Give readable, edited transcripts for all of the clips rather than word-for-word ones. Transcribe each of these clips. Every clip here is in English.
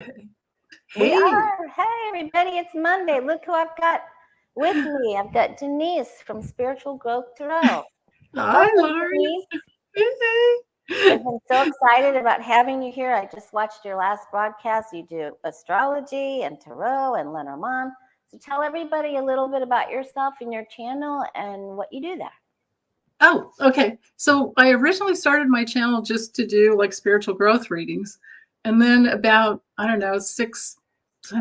We Hey, are. Hey, everybody, it's Monday. Look who I've got with me. I've got Denise from Spiritual Growth Tarot. hi, Welcome, Laurie. Denise. Hey. I've been so excited about having you here. I just watched your last broadcast. You do astrology and tarot and Lenormand. So tell everybody a little bit about yourself and your channel and what you do there. Oh, okay. So I originally started my channel just to do like spiritual growth readings. And then about, I don't know, I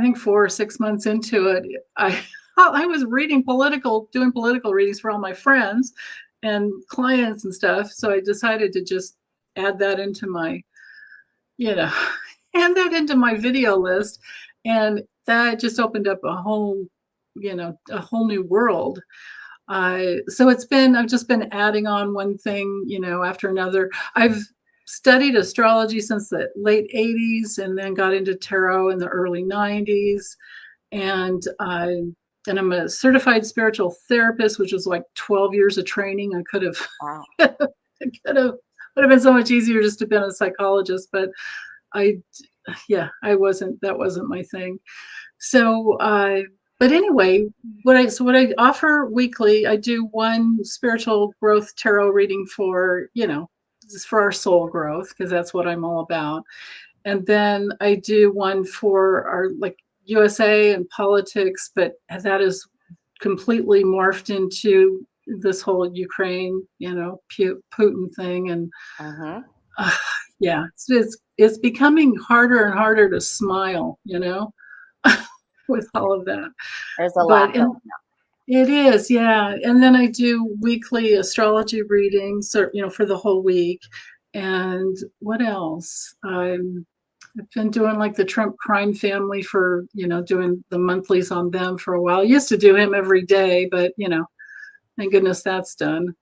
think 4 or 6 months into it, I I was doing political readings for all my friends and clients and stuff. So I decided to just add that into my, you know, add that into my video list. And that just opened up a whole new world. So I've just been adding on one thing, after another. I've studied astrology since the late 80s and then got into tarot in the early 90s. And and I'm a certified spiritual therapist, which was like 12 years of training. I could have, Wow. would have been so much easier just to have been a psychologist, but I, that wasn't my thing. So, but anyway, what I offer weekly, I do one spiritual growth tarot reading for, just for our soul growth, because that's what I'm all about. And then I do one for our like USA and politics, but that is completely morphed into this whole Ukraine, Putin thing. And Mm-hmm. uh, yeah, it's becoming harder and harder to smile, with all of that. There's a But lot going on. it is, yeah. And then I do weekly astrology readings, for the whole week. And what else? I've been doing like the Trump crime family for, doing the monthlies on them for a while. I used to do him every day, but thank goodness that's done.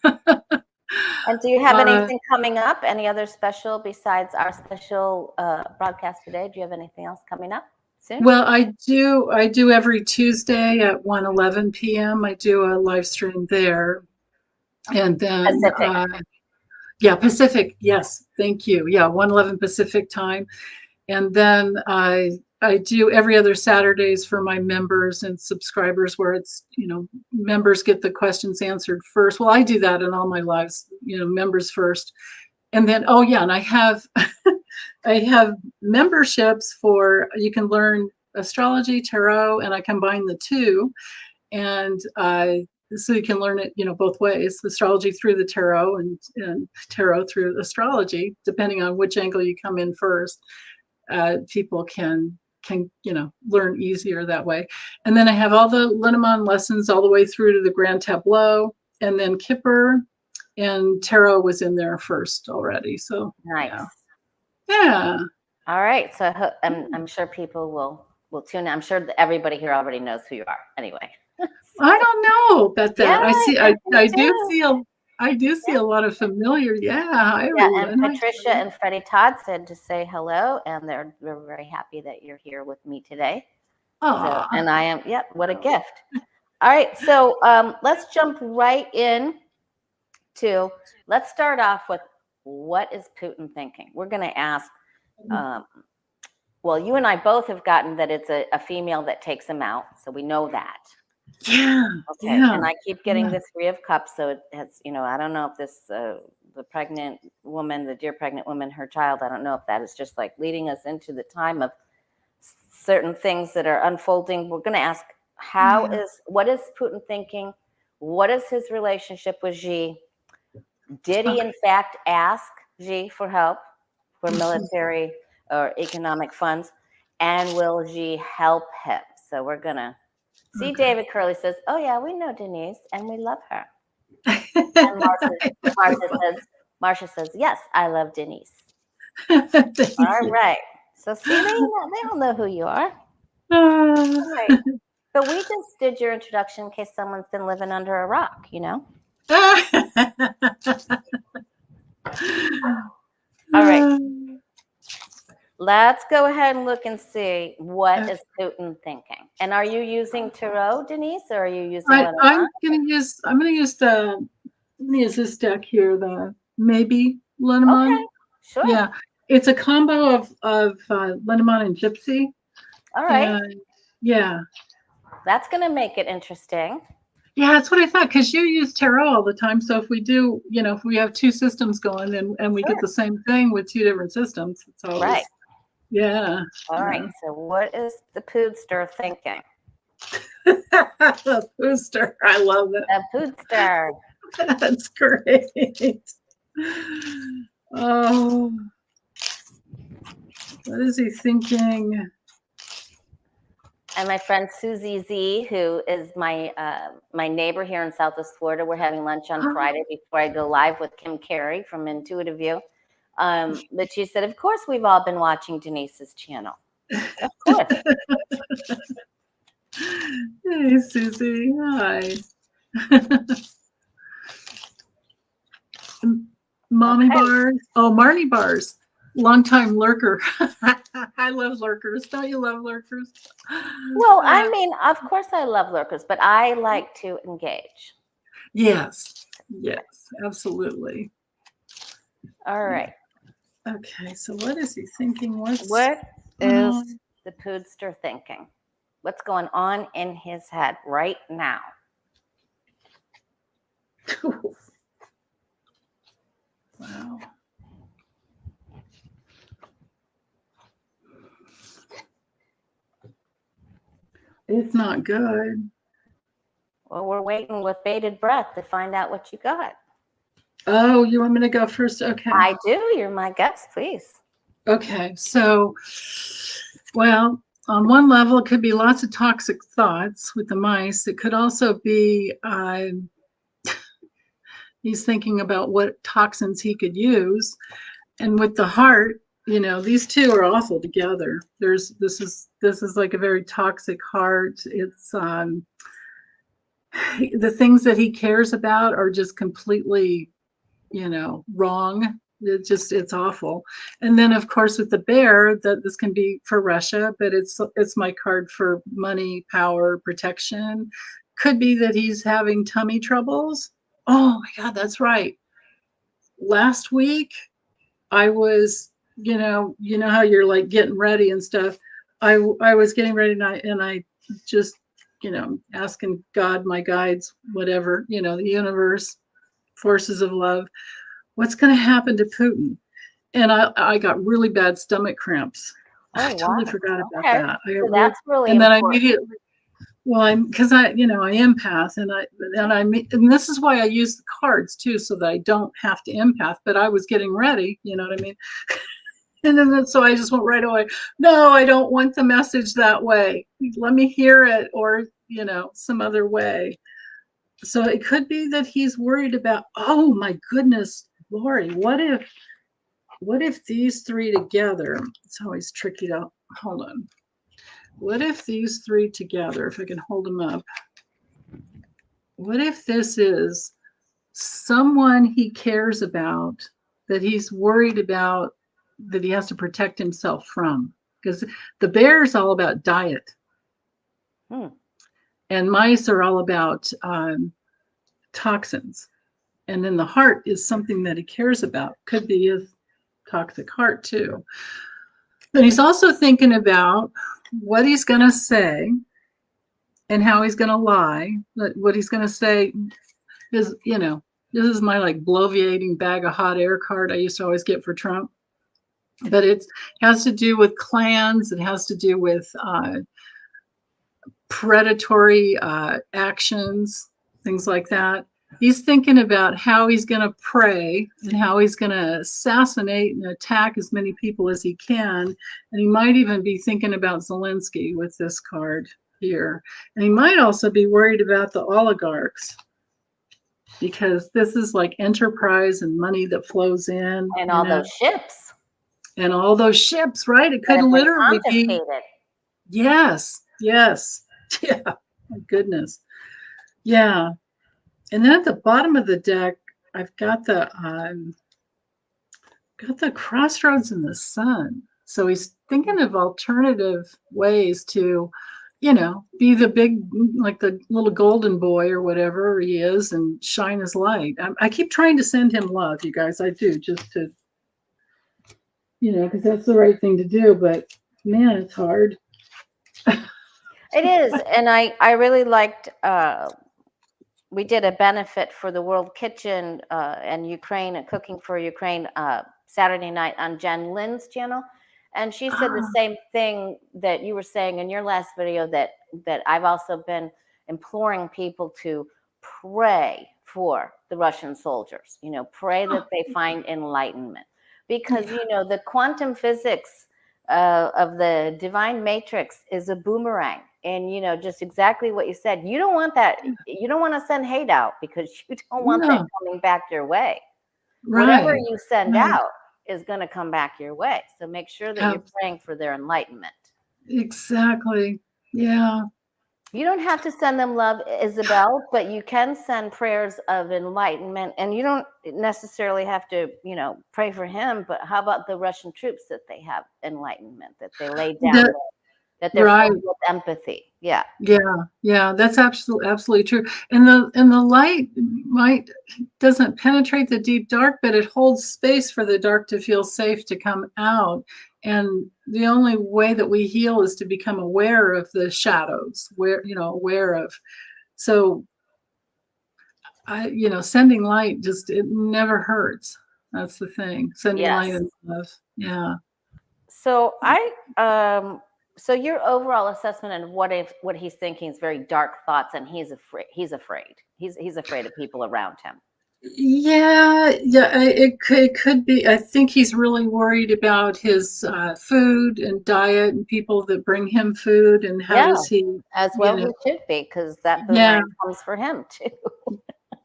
And do you have anything coming up? Any other special besides our special broadcast today? Do you have anything else coming up soon? Well, I do every Tuesday at 1:11 p.m. I do a live stream there. And then Pacific. yeah, Pacific. Yes, thank you. Yeah, 1:11 Pacific time. And then I do every other Saturdays for my members and subscribers where it's, members get the questions answered first. Well, I do that in all my lives, members first. And then, oh yeah, and I have I have memberships for you can learn astrology, tarot, and I combine the two. And so you can learn it, both ways, astrology through the tarot and tarot through astrology, depending on which angle you come in first. People can learn easier that way. And then I have all the Lenormand lessons all the way through to the Grand Tableau, and then Kipper and tarot was in there first already. So Nice. Yeah. All right. So I'm sure people will tune in. I'm sure that everybody here already knows who you are. Anyway. I don't know about that. Yeah, I do see a lot of familiar. Yeah. Hi, Yeah, everyone. and Patricia and Freddie Todd said to say hello, and we're very happy that you're here with me today. So, and I am. Yep. What a gift. All right. So let's jump right in to. Let's start off with what is Putin thinking? We're going to ask. Well, you and I both have gotten that it's a female that takes him out, so we know that. Yeah. Okay. Yeah. And I keep getting this 3 of Cups, so it has, I don't know if this the pregnant woman, the dear pregnant woman, her child, I don't know if that is just like leading us into the time of certain things that are unfolding. We're going to ask what is Putin thinking? What is his relationship with Xi? Did he in fact ask Xi for help for military or economic funds? And will Xi help him? So we're going to see. David Curley says, oh yeah, we know Denise and we love her. And Marcia says, yes, I love Denise. All right. So see, they all know who you are. All right. So we just did your introduction in case someone's been living under a rock, All right. Let's go ahead and look and see what is Putin thinking. And are you using tarot, Denise, or are you using? I'm gonna use this deck here, the maybe Lenormand. Okay, sure. Yeah, It's a combo of Lenormand and Gypsy. All right. And yeah. That's going to make it interesting. Yeah, that's what I thought, because you use tarot all the time. So if we do, if we have two systems going and we Sure. get the same thing with two different systems, it's always, Right. Yeah. All right. So what is the Poodster thinking? Booster. I love it. The Poodster. That's great. Oh, what is he thinking? And my friend Susie Z, who is my my neighbor here in Southwest Florida, we're having lunch on Friday before I go live with Kim Carey from Intuitive View. But she said, of course, we've all been watching Denise's channel. Of course. Hey, Susie. Hi. Mommy bars. Oh, Marnie bars. Longtime lurker. I love lurkers. Don't you love lurkers? Well, I mean, of course I love lurkers, but I like to engage. Yes. Yes, absolutely. All right. Okay, so what is he thinking? What is the Poodster thinking? What's going on in his head right now? Wow. It's not good. Well, we're waiting with bated breath to find out what you got. Oh, you want me to go first? Okay. I do. You're my guest, please. Okay, so, well, on one level, it could be lots of toxic thoughts with the mice. It could also be he's thinking about what toxins he could use. And with the heart, these two are awful together. This is like a very toxic heart. It's the things that he cares about are just completely, wrong. It's awful. And then of course with the bear, that this can be for Russia, but it's my card for money, power, protection. Could be that he's having tummy troubles. Oh my God, that's right. Last week I was, how you're like getting ready and stuff. I was getting ready and I just, asking God, my guides, whatever, the universe, forces of love, what's going to happen to Putin? And I got really bad stomach cramps. Oh, I totally forgot about that. So that's really and then important. I immediately, because I empath, and this is why I use the cards too, so that I don't have to empath. But I was getting ready, you know what I mean? And then so I just went right away. No, I don't want the message that way. Let me hear it, or some other way. So it could be that he's worried about, oh my goodness, Lori, what if these three together, it's always tricky to, hold on. What if these three together, if I can hold them up, what if this is someone he cares about, that he's worried about, that he has to protect himself from? Because the bear is all about diet. And mice are all about toxins. And then the heart is something that he cares about. Could be his toxic heart too. But he's also thinking about what he's going to say and how he's going to lie. What he's going to say is, this is my like bloviating bag of hot air card I used to always get for Trump. But it has to do with clans. It has to do with predatory actions, things like that. He's thinking about how he's going to pray and how he's going to assassinate and attack as many people as he can. And he might even be thinking about Zelensky with this card here. And he might also be worried about the oligarchs, because this is like enterprise and money that flows in. And all those ships. And all those ships, right? It could literally be. Yes. Yes. Yeah. My goodness. Yeah. And then at the bottom of the deck, I've got the crossroads in the sun. So he's thinking of alternative ways to, be the big, like the little golden boy or whatever he is, and shine his light. I keep trying to send him love, you guys. I do, just to because that's the right thing to do. But man, it's hard. It is. And I really liked, we did a benefit for the World Kitchen and Ukraine and Cooking for Ukraine Saturday night on Jen Lynn's channel. And she said the same thing that you were saying in your last video, that I've also been imploring people to pray for the Russian soldiers, pray that they find enlightenment. Because, the quantum physics of the divine matrix is a boomerang. And, just exactly what you said. You don't want that. You don't want to send hate out because you don't want that coming back your way. Whatever you send out is going to come back your way. So make sure that you're praying for their enlightenment. Exactly. Yeah. You don't have to send them love, Isabel, but you can send prayers of enlightenment. And you don't necessarily have to, pray for him. But how about the Russian troops, that they have enlightenment, that they lay down, that they're filled with empathy. Yeah. Yeah. That's absolutely true. And the light doesn't penetrate the deep dark, but it holds space for the dark to feel safe to come out. And the only way that we heal is to become aware of the shadows, aware of. So sending light, it never hurts. That's the thing. Sending light and love. Yeah. So so your overall assessment of what he's thinking is very dark thoughts, and he's afraid. He's afraid of people around him. Yeah. It could be. I think he's really worried about his food and diet and people that bring him food, and how does he? As well, he should be, because that boomerang comes for him too.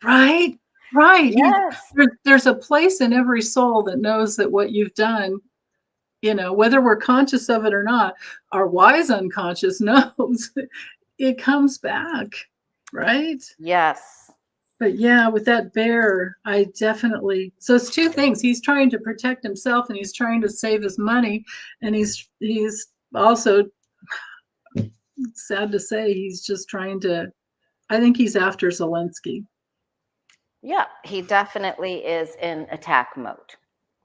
Right. Yes. There's a place in every soul that knows that what you've done, whether we're conscious of it or not, our wise unconscious knows it comes back, right? Yes. But yeah, with that bear, I definitely. So it's two things. He's trying to protect himself, and he's trying to save his money, and he's also, sad to say, he's just trying to. I think he's after Zelensky. Yeah, he definitely is in attack mode.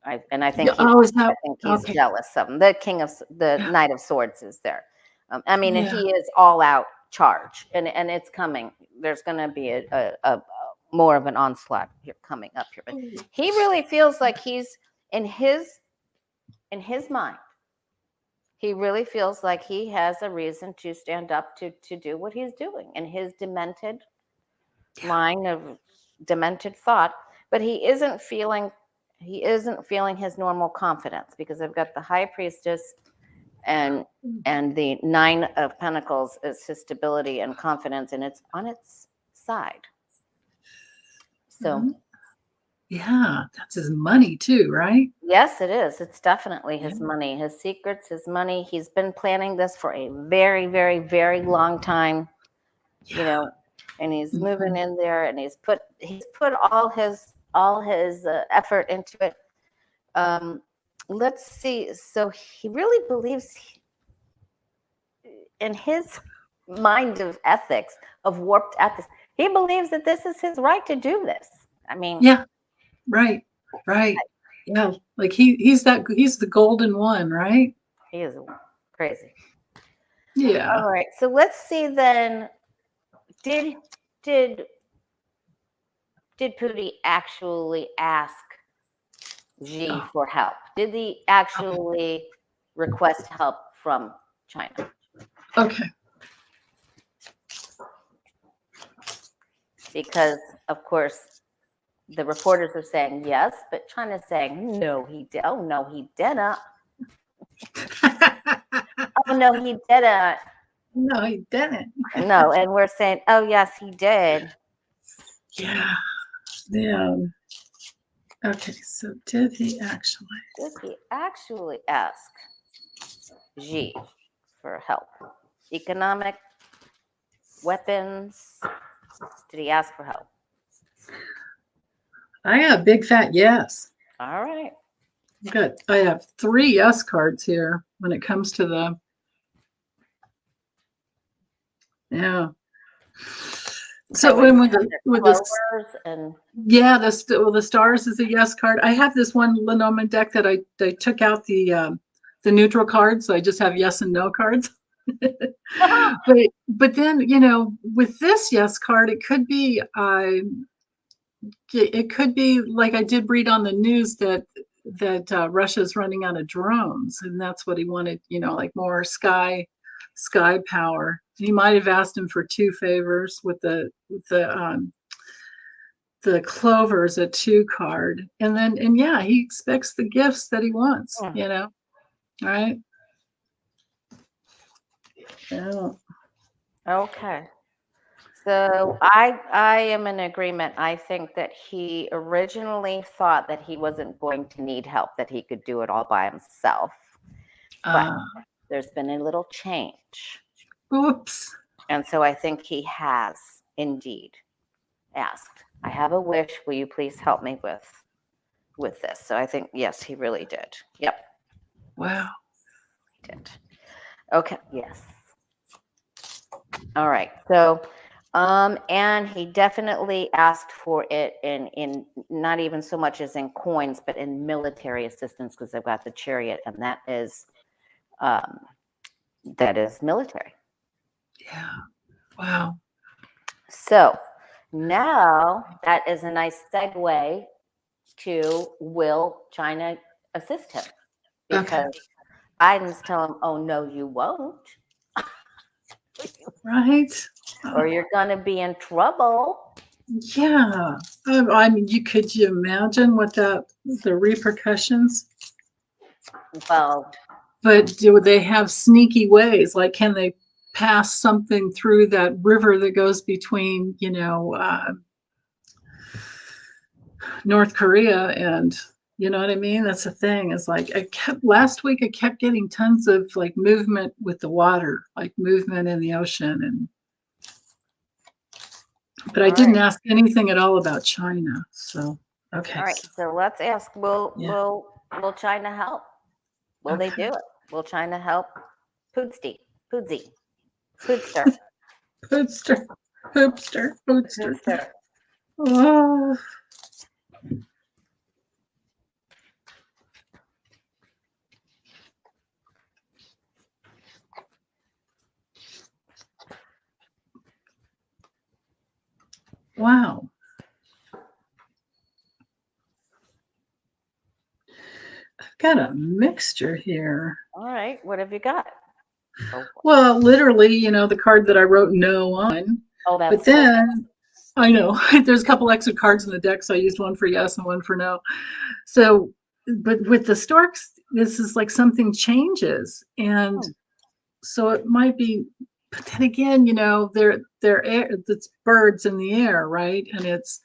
I think he's jealous of him. The Knight of Swords is there. And he is all out charge, and it's coming. There's going to be a more of an onslaught here coming up here. But he really feels like he's in his mind. He really feels like he has a reason to stand up to do what he's doing in his demented line of demented thought. But he isn't feeling his normal confidence, because I've got the High Priestess and the Nine of Pentacles is his stability and confidence, and it's on its side. So yeah, that's his money too, right? Yes, it is. It's definitely his money, his secrets, his money. He's been planning this for a very, very, very long time, and he's moving in there, and he's put all his effort into it. Let's see. So he really believes in his mind of ethics, of warped ethics. He believes that this is his right to do this. Yeah, right. Yeah, like he's the golden one, right? He is crazy. Yeah. All right. So let's see then. Did Putin actually ask Xi for help? Did he actually request help from China? Okay. Because, of course, the reporters are saying yes, but China's saying, no, he did. Oh, no, he didn't. Oh, no, he didn't. No, he didn't. No, and we're saying, oh, yes, he did. Yeah. Okay, so did he actually ask Xi for help? Economic, weapons. Did he ask for help? I got a big fat yes. All right. Good. I have 3 yes cards here when it comes to the. Yeah. Okay, So what do when you with have the there? with this, Clovers and yeah, the stars is a yes card. I have this one Lenormand deck that I took out the neutral cards, so I just have yes and no cards. But then with this yes card, it could be like I did read on the news that Russia's running out of drones, and that's what he wanted. Like more sky power. He might have asked him for two favors with the clovers a two card, and yeah, he expects the gifts that he wants. hmm. Right? Yeah. Okay. So I am in agreement. I think that he originally thought that he wasn't going to need help, that he could do it all by himself. But Uh, there's been a little change. oops. And so I think he has indeed asked, I have a wish, will you please help me with this? So I think yes, he really did. Yep. Wow. He did. Okay, yes. All right. So and he definitely asked for it in not even so much as in coins, but in military assistance, because I've got the chariot, and that is military. Yeah. Wow. So now that is a nice segue to will China assist him? Because Biden's telling him, oh no, you won't. Right. Or you're gonna be in trouble. Yeah. I mean, could you imagine what the repercussions? Well, But do they have sneaky ways? Like, can they pass something through that river that goes between, North Korea and, you know what I mean? That's the thing. It's like last week I kept getting tons of like movement with the water, like movement in the ocean, but I all didn't right. ask anything at all about China. So okay. All right. So let's ask, Yeah. will China help? Will they do it? Will China help? Pootsy, Pootsie, Pootster, Poopster, poopster, poopster. Pootster. Oh. Wow. I've got a mixture here. All right. What have you got? Oh, Well, literally, the card that I wrote no on. oh But that's so then I know there's a couple extra cards in the deck, so I used one for yes and one for no. So, but with the storks, this is like something changes, and so it might be. But then again, they're air. It's birds in the air, right? And it's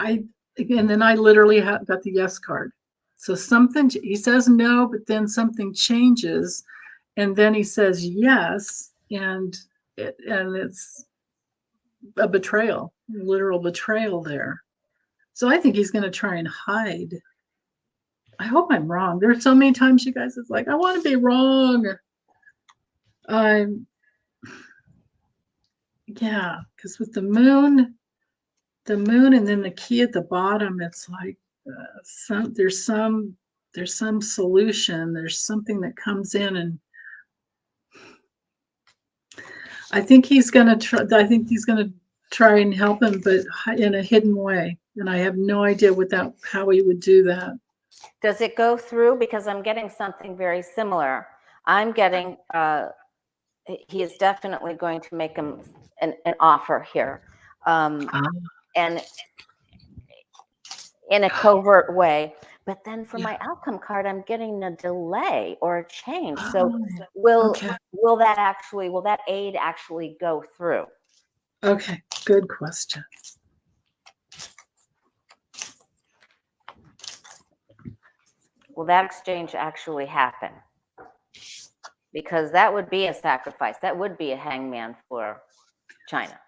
and then I literally got the yes card. So something he says no, but then something changes, and then he says yes, and it's a betrayal, literal betrayal there. So I think he's going to try and hide. I hope I'm wrong. There's so many times, you guys, it's like I want to be wrong. Yeah, because with the moon, and then the key at the bottom, it's like there's some solution. There's something that comes in, and I think he's gonna try and help him, but in a hidden way. And I have no idea how he would do that. Does it go through? Because I'm getting something very similar. I'm getting he is definitely going to make him an offer here, and in a covert way. But then for my outcome card, I'm getting a delay or a change. So will that aid actually go through? Okay, good question. Will that exchange actually happen? Because that would be a sacrifice. That would be a hangman for China.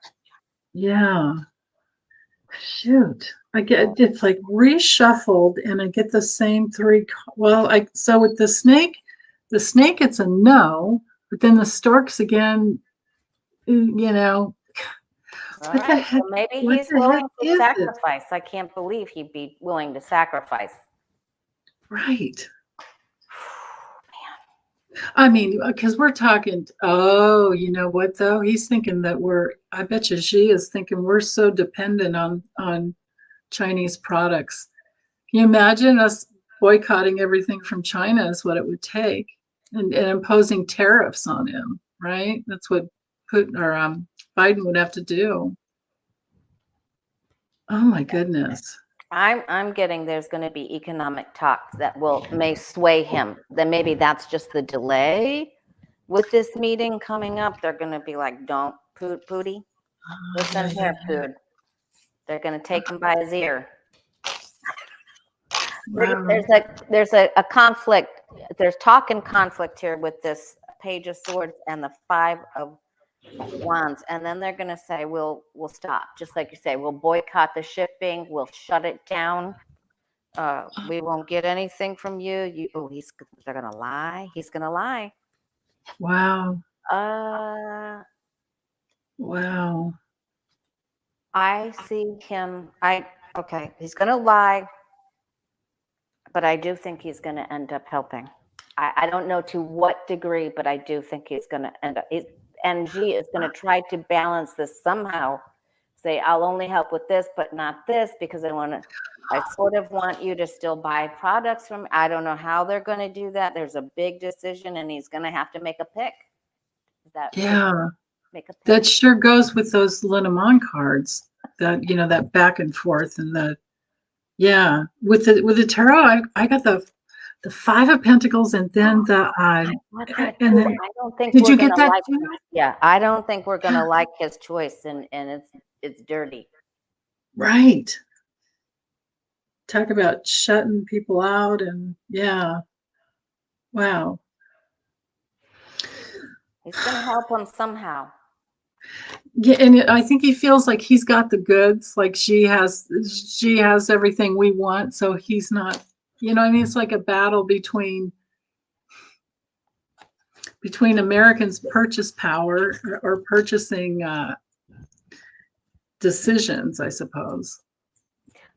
Yeah. Shoot. It's like reshuffled, and I get the same three. Well, so with the snake, it's a no, but then the storks again, you know, All what the right. heck? So maybe What he's the heck willing to is it? sacrifice. I can't believe he'd be willing to sacrifice. Right. I mean, because we're talking, oh, you know what though? He's thinking that I bet you she is thinking we're so dependent on Chinese products. Can you imagine us boycotting everything from China is what it would take and imposing tariffs on him, right? That's what Putin or Biden would have to do. Oh my goodness. I'm getting there's going to be economic talks that may sway him. Then maybe that's just the delay with this meeting coming up. They're going to be like, "Don't, Pooty, Oh, yeah, listen yeah, here, Pood." They're going to take him by his ear. wow. There's a conflict. There's talk and conflict here with this Page of Swords and the Five of Wands, and then they're going to say, we'll stop, just like you say, we'll boycott the shipping, we'll shut it down, we won't get anything from you. They're going to lie. He's going to lie. Wow. uh Wow. I see him. Okay, he's going to lie, but I do think he's going to end up helping. I don't know to what degree, but I do think he's going to end up. NG is going to try to balance this somehow. Say, I'll only help with this, but not this, because I sort of want you to still buy products from. I don't know how they're going to do that. There's a big decision, and he's going to have to make a pick. Yeah. Make a pick. That sure goes with those Lenormand cards. That back and forth and with the tarot, I got the Five of Pentacles and then I don't think did we're you going get to that like. too? Yeah, I don't think we're going to like his choice, and it's dirty. Right. Talk about shutting people out and yeah. Wow. He's going to help him somehow. Yeah, and I think he feels like he's got the goods, like she has everything we want, so he's not, I mean, it's like a battle between Americans' purchase power or purchasing decisions, I suppose.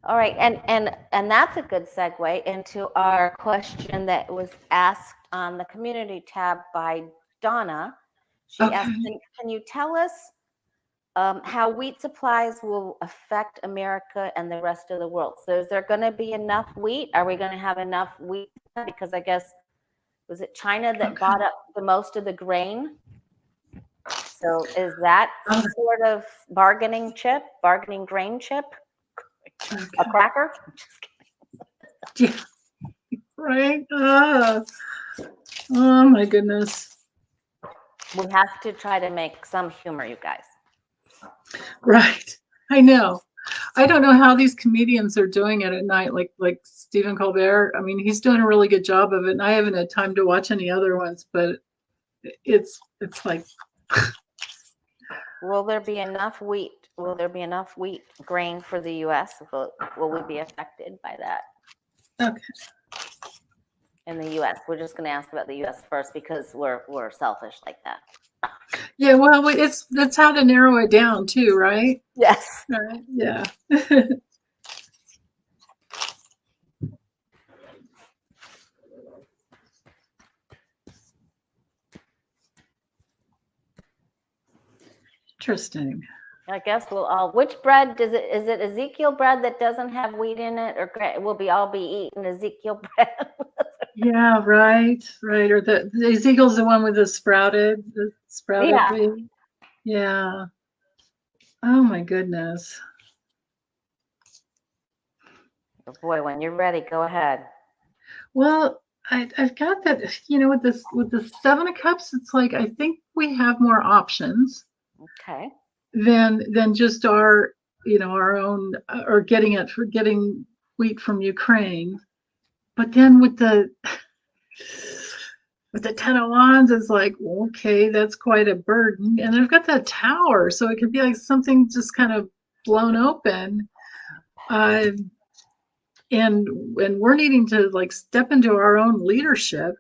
All right, and that's a good segue into our question that was asked on the community tab by Donna. She asked, can you tell us how wheat supplies will affect America and the rest of the world? So is there going to be enough wheat? Are we going to have enough wheat? Because I guess, was it China that bought up the most of the grain? So is that some sort of bargaining grain chip? A cracker? Just kidding. Yeah, right. Oh my goodness. We have to try to make some humor, you guys. Right. I know. I don't know how these comedians are doing it at night, like Stephen Colbert. I mean, he's doing a really good job of it, and I haven't had time to watch any other ones, but it's like. Will there be enough wheat? Will there be enough wheat grain for the U.S.? Will we be affected by that? Okay. In the U.S., we're just going to ask about the U.S. first because we're selfish like that. Yeah, well, that's how to narrow it down too, right? Yes. Right. Yeah. Interesting. I guess we'll all. Which bread is it Ezekiel bread that doesn't have wheat in it, or we'll all be eating Ezekiel bread? Yeah, right. Or the Ezekiel's the one with the sprouted wheat. Yeah. Oh my goodness. Oh boy, when you're ready, go ahead. Well, I've got that, with the Seven of Cups, it's like I think we have more options. Okay. Than just our own or getting wheat from Ukraine. But then with the Ten of Wands, it's like, okay, that's quite a burden. And they've got that Tower, so it could be like something just kind of blown open. And we're needing to like step into our own leadership,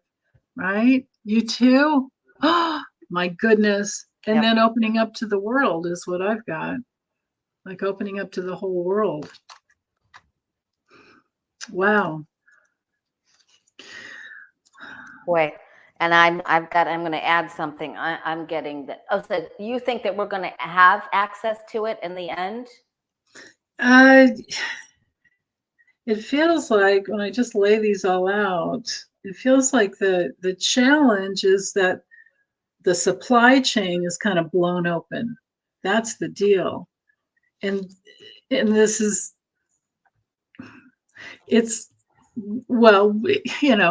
right? You too? Oh my goodness. And then opening up to the world is what I've got. Like opening up to the whole world. Wow. Boy, and I'm going to add something. I'm getting that. Oh, so you think that we're going to have access to it in the end? It feels like when I just lay these all out, it feels like the challenge is that the supply chain is kind of blown open. That's the deal. And this is, it's, well,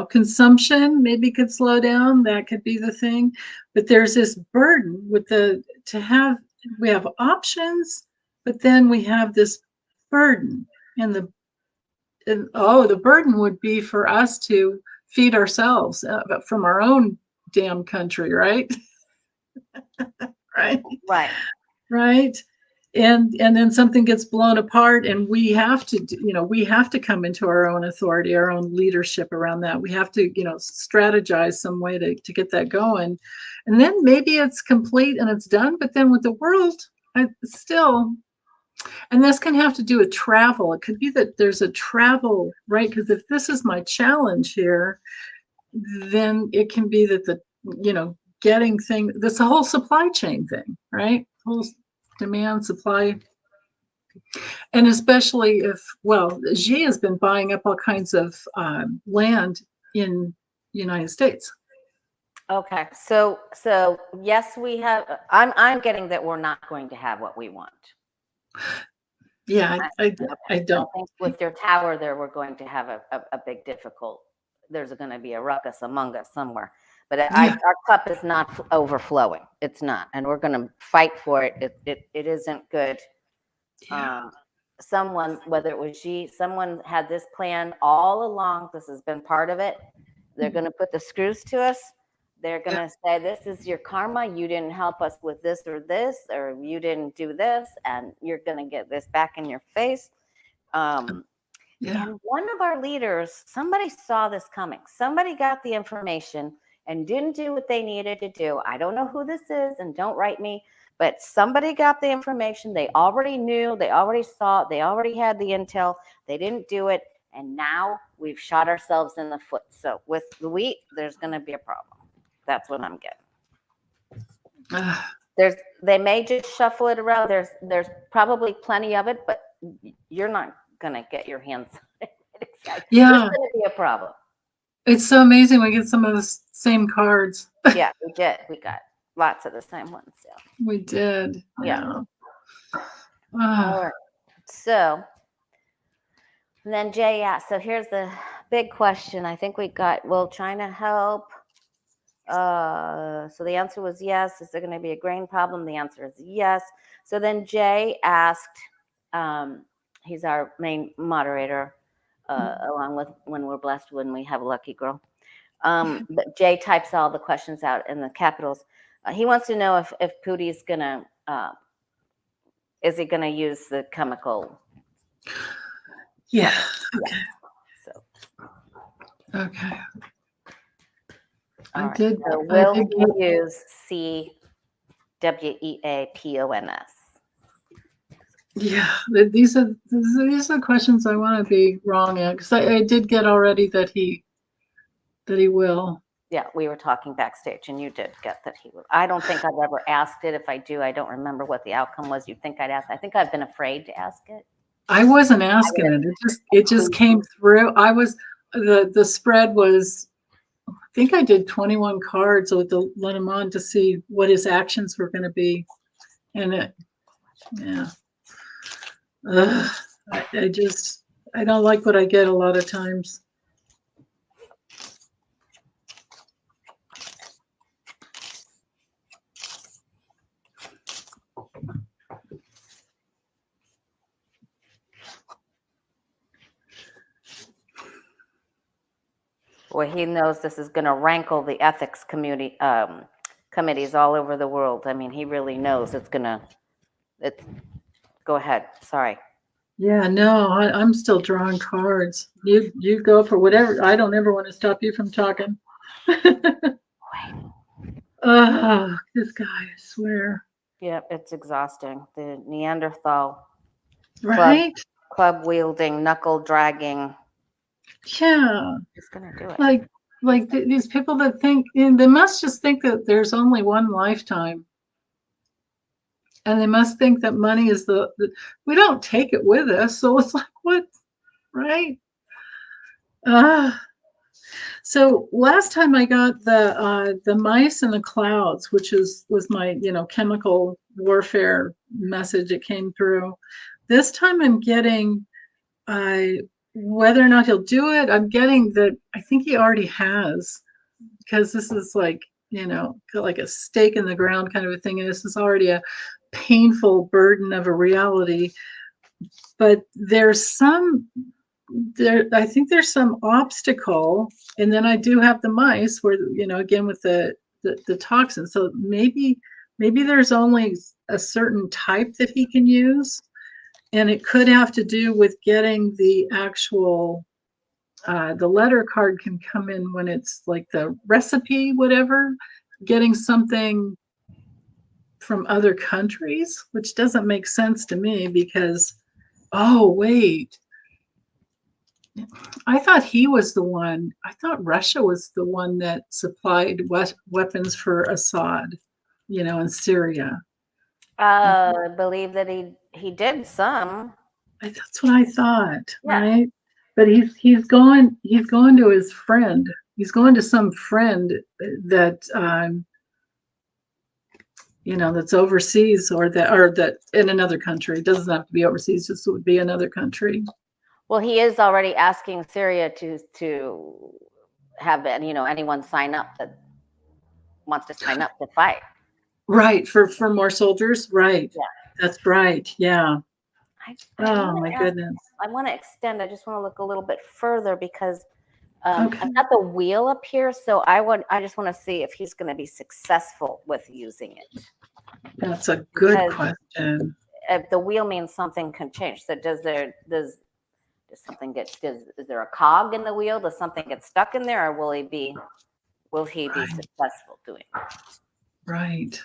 consumption maybe could slow down. That could be the thing. But there's this burden with we have options, but then we have this burden. And the burden would be for us to feed ourselves from our own damn country, right? Right. And then something gets blown apart, and we have to come into our own authority, our own leadership around that. We have to strategize some way to get that going, and then maybe it's complete and it's done. But then with the world, still, and this can have to do with travel. It could be that there's a travel, right? Because if this is my challenge here, then it can be that getting things, this whole supply chain thing, right? Whole demand, supply. And especially if, Xi has been buying up all kinds of land in the United States. Okay, so yes, we have. I'm getting that we're not going to have what we want. Yeah, I don't. I think with your tower there, we're going to have a big difficult. There's going to be a ruckus among us somewhere. But our cup is not overflowing. It's not, and we're going to fight for it. It isn't good. Yeah. Someone, whether it was someone had this plan all along. This has been part of it. They're going to put the screws to us. They're going to say, this is your karma. You didn't help us with this, or you didn't do this, and you're going to get this back in your face. And one of our leaders, somebody saw this coming. Somebody got the information and didn't do what they needed to do. I don't know who this is, and don't write me, but somebody got the information. They already knew, they already saw it, they already had the intel. They didn't do it, and now we've shot ourselves in the foot. So with the wheat, there's going to be a problem. That's what I'm getting. They may just shuffle it around. There's probably plenty of it, but you're not going to get your hands on it. Yeah. There's going to be a problem. It's so amazing we get some of the same cards. Yeah, we did. We got lots of the same ones. Yeah. We did. Yeah. All right. So then Jay asked, so here's the big question. I think we got, will China help? So the answer was yes. Is there going to be a grain problem? The answer is yes. So then Jay asked, he's our main moderator, along with When We're Blessed, When We Have a Lucky Girl. But Jay types all the questions out in the capitals. He wants to know if Puti's going to, is he going to use the chemical? Yeah. Okay. So. Okay. I did. So will he use CWEAPONS? Yeah, these are questions I want to be wrong at, because I did get already that he will. Yeah, we were talking backstage, and you did get that he will. I don't think I've ever asked it. If I do, I don't remember what the outcome was. You'd think I'd ask. I think I've been afraid to ask it. I wasn't asking it. It just came through. I was the spread was. I think I did 21 cards with the let him on to see what his actions were going to be, and I don't like what I get a lot of times. Well, he knows this is going to rankle the ethics committee committees all over the world. I mean, he really knows it's going to. Go ahead. Sorry. Yeah, no, I'm still drawing cards. You go for whatever. I don't ever want to stop you from talking. This guy, I swear. Yep, it's exhausting. The Neanderthal club Right? club wielding, knuckle dragging. Yeah. He's gonna do it. Like, these people that think, and they must just think that there's only one lifetime. And they must think that money is we don't take it with us. So it's like, what? Right? Uh, so last time I got the mice in the clouds, which was my, chemical warfare message that came through. This time I'm getting whether or not he'll do it, I'm getting that I think he already has, because this is like, like a stake in the ground kind of a thing. And this is already a painful burden of a reality. But I think there's some obstacle. And then I do have the mice where, again with the toxin. So maybe there's only a certain type that he can use. And it could have to do with getting the actual, the letter card can come in when it's like the recipe, whatever, getting something from other countries, which doesn't make sense to me because, oh, wait. I thought I thought Russia was the one that supplied weapons for Assad, in Syria. I believe that he did some. That's what I thought, Yeah. right? But he's going to his friend. He's going to some friend that that's overseas, or that in another country. It doesn't have to be overseas, just would be another country. Well, he is already asking Syria to have anyone sign up that wants to sign up to fight. Right, for more soldiers, right? Yeah. That's right. Yeah. Oh my goodness. I want to extend. I just want to look a little bit further because Okay. I've got the wheel up here, so I just want to see if he's going to be successful with using it. That's a good Because question. if the wheel means something can change. So does something is there a cog in the wheel? Does something get stuck in there, or will he be Right. successful doing it? Right.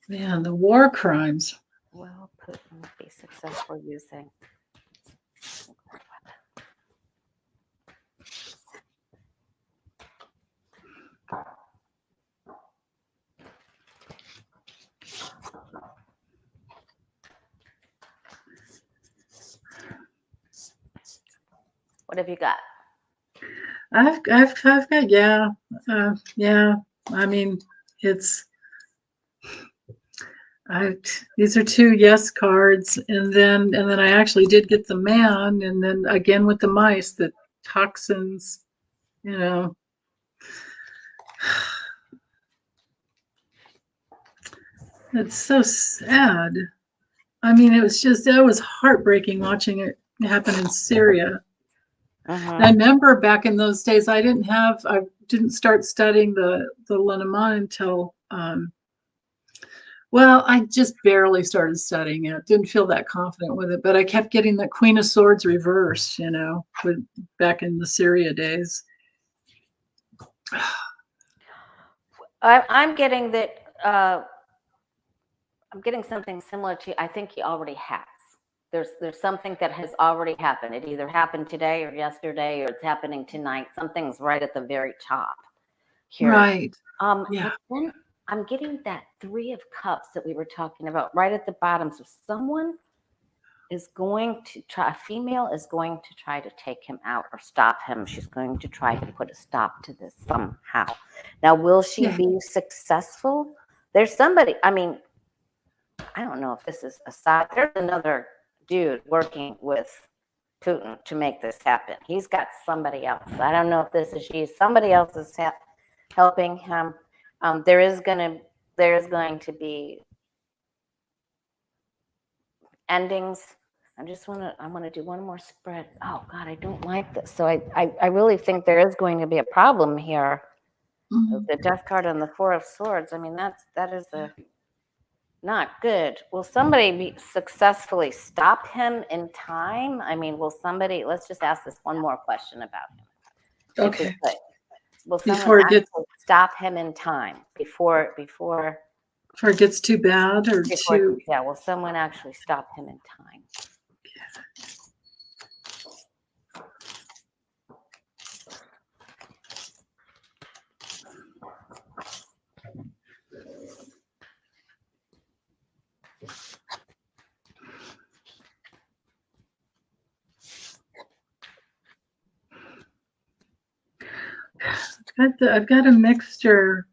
Man, the war crimes. Will Putin be successful using? What have you got? I've got, yeah. Yeah. I mean, it's these are two yes cards, and then I actually did get the man, and then again with the mice, the toxins, It's so sad. I mean, it was heartbreaking watching it happen in Syria. And I remember back in those days, I didn't start studying the Lenormand until, well, I just barely started studying it. Didn't feel that confident with it, but I kept getting the Queen of Swords reversed, back in the Syria days. I'm getting that. I'm getting something similar to. I think he already has. There's something that has already happened. It either happened today or yesterday, or it's happening tonight. Something's right at the very top here. Right. Yeah. Then I'm getting that 3 of Cups that we were talking about right at the bottom. So someone is going to try. A female is going to try to take him out or stop him. She's going to try to put a stop to this somehow. Now, will she be successful? There's somebody. I mean, I don't know if this is Assad. There's another dude working with Putin to make this happen. He's got somebody else. I don't know if this is she. Somebody else is helping him. There is going to be endings. I want to do one more spread. Oh God, I don't like this. So I really think there is going to be a problem here. Mm-hmm. The Death card and the 4 of Swords. I mean, that is a Not good. Will somebody successfully stop him in time? I mean, will somebody, let's just ask this one more question about him. If we Okay. could. Will someone Before it gets actually stop him in time before too bad or too. yeah, will someone actually stop him in time? I've got a mixture.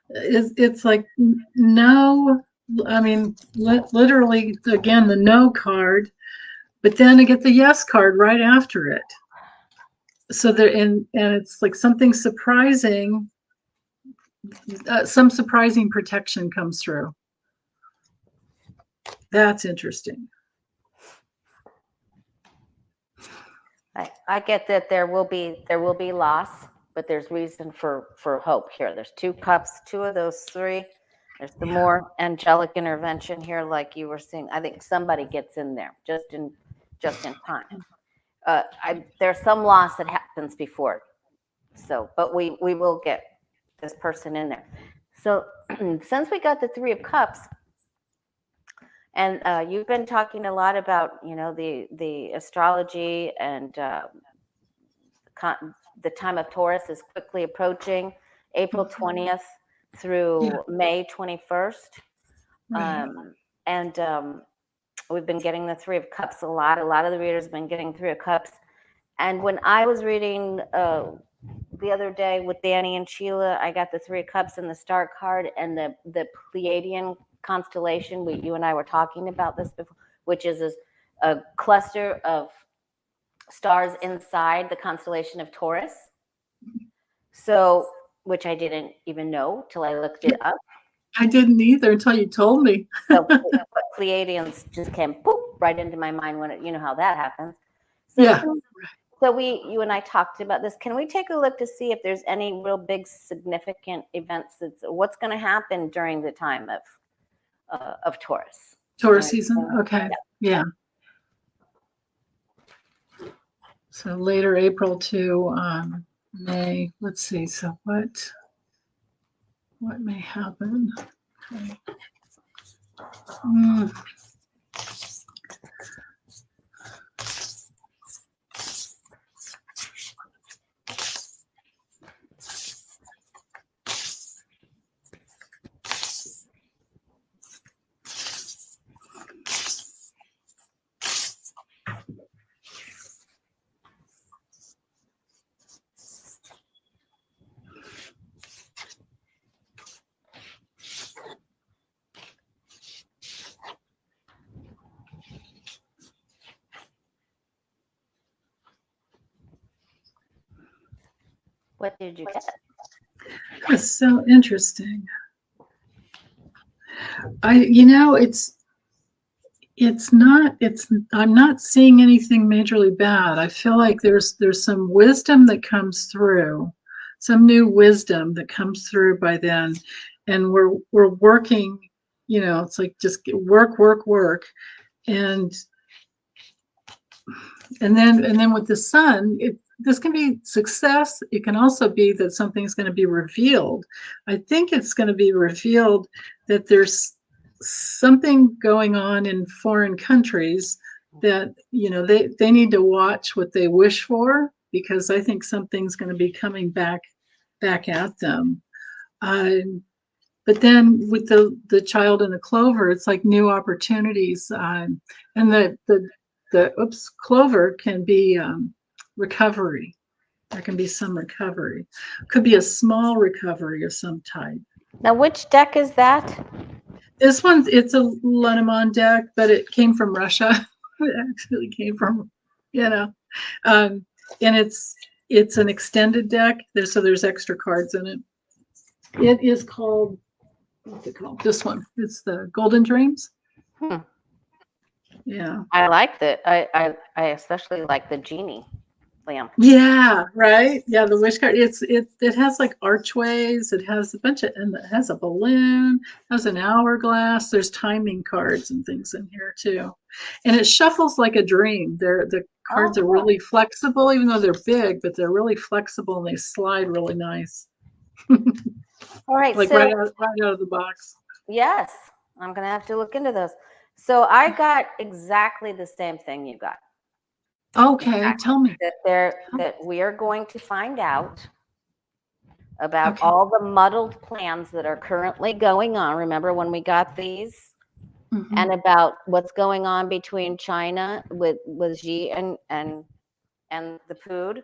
It's like no, I mean, literally, again, the no card, but then I get the yes card right after it. So and it's like something surprising, some surprising protection comes through. That's interesting. I get that there will be loss, but there's reason for hope here. There's 2 cups, 2 of those 3. There's the more angelic intervention here, like you were seeing. I think somebody gets in there just in time. There's some loss that happens before, so but we will get this person in there. So since we got the 3 of Cups, and you've been talking a lot about the astrology and the time of Taurus is quickly approaching, April 20th through May 21st. Right. And we've been getting the 3 of Cups a lot. A lot of the readers have been getting 3 of Cups. And when I was reading the other day with Danny and Sheila, I got the 3 of Cups and the Star card and the Pleiadian constellation. You and I were talking about this before, which is a cluster of stars inside the constellation of Taurus. So, which I didn't even know till I looked it up. I didn't either until you told me. So Pleiadians just came poof right into my mind when you know how that happens. So Yeah. So you and I talked about this. Can we take a look to see if there's any real big significant events? What's going to happen during the time of Taurus? Taurus season. Okay. Yeah. So later April to May. Let's see. So what may happen? Okay. What did you get? That's so interesting. I'm not seeing anything majorly bad. I feel like there's some wisdom that comes through, some new wisdom that comes through by then. And we're working, it's like just work. And then with the sun, this can be success. It can also be that something's going to be revealed. I think it's going to be revealed that there's something going on in foreign countries that they need to watch what they wish for, because I think something's going to be coming back at them. But then with the child and the clover, it's like new opportunities, and the clover can be recovery. There can be some recovery. Could be a small recovery of some type. Now, which deck is that? This one's, it's a Lenormand deck, but it came from Russia. It actually came from, and it's an extended deck. There's extra cards in it. It is called, what's it called? This one. It's the Golden Dreams. Yeah. I like that. I especially like the genie. lamp. Yeah, right. Yeah, the wish card. It has like archways. It has a bunch of, and it has a balloon. Has an hourglass. There's timing cards and things in here too, and it shuffles like a dream. The Oh, cards are cool. really flexible, even though they're big, but they're really flexible and they slide really nice, All right. like So right out of the box. yes, I'm gonna have to look into those. So I got exactly the same thing you got. Okay, Exactly. tell me. That we are going to find out about Okay. all the muddled plans that are currently going on. Remember when we got these? Hmm. And about what's going on between China with Xi and the Pood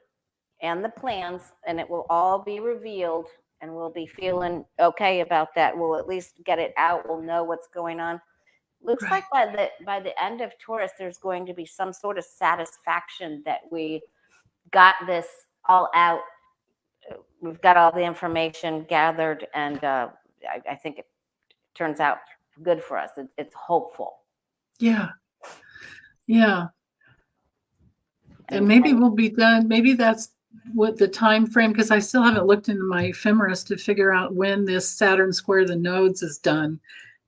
and the plans, and it will all be revealed, and we'll be feeling okay about that. We'll at least get it out. We'll know what's going on. Looks Right. like by the end of Taurus, there's going to be some sort of satisfaction that we got this all out. We've got all the information gathered, and I think it turns out good for us. It's hopeful. Yeah. Yeah. And And maybe we'll be done. Maybe that's what the time frame, because I still haven't looked into my ephemeris to figure out when this Saturn square the nodes is done.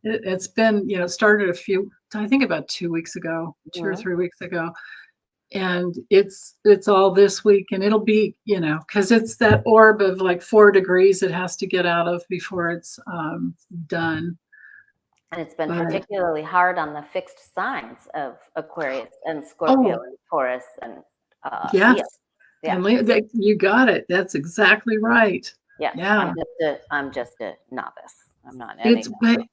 It's been, started I think about 2 weeks ago, 2 or 3 weeks ago. And it's all this week, and it'll be, because it's that orb of like 4 degrees it has to get out of before it's done. and it's been But particularly hard on the fixed signs of Aquarius and Scorpio oh, and Taurus and yes. Leo. Yeah, And you got it. That's exactly right. yeah. Yeah. I'm just a novice. I'm not any It's but novice.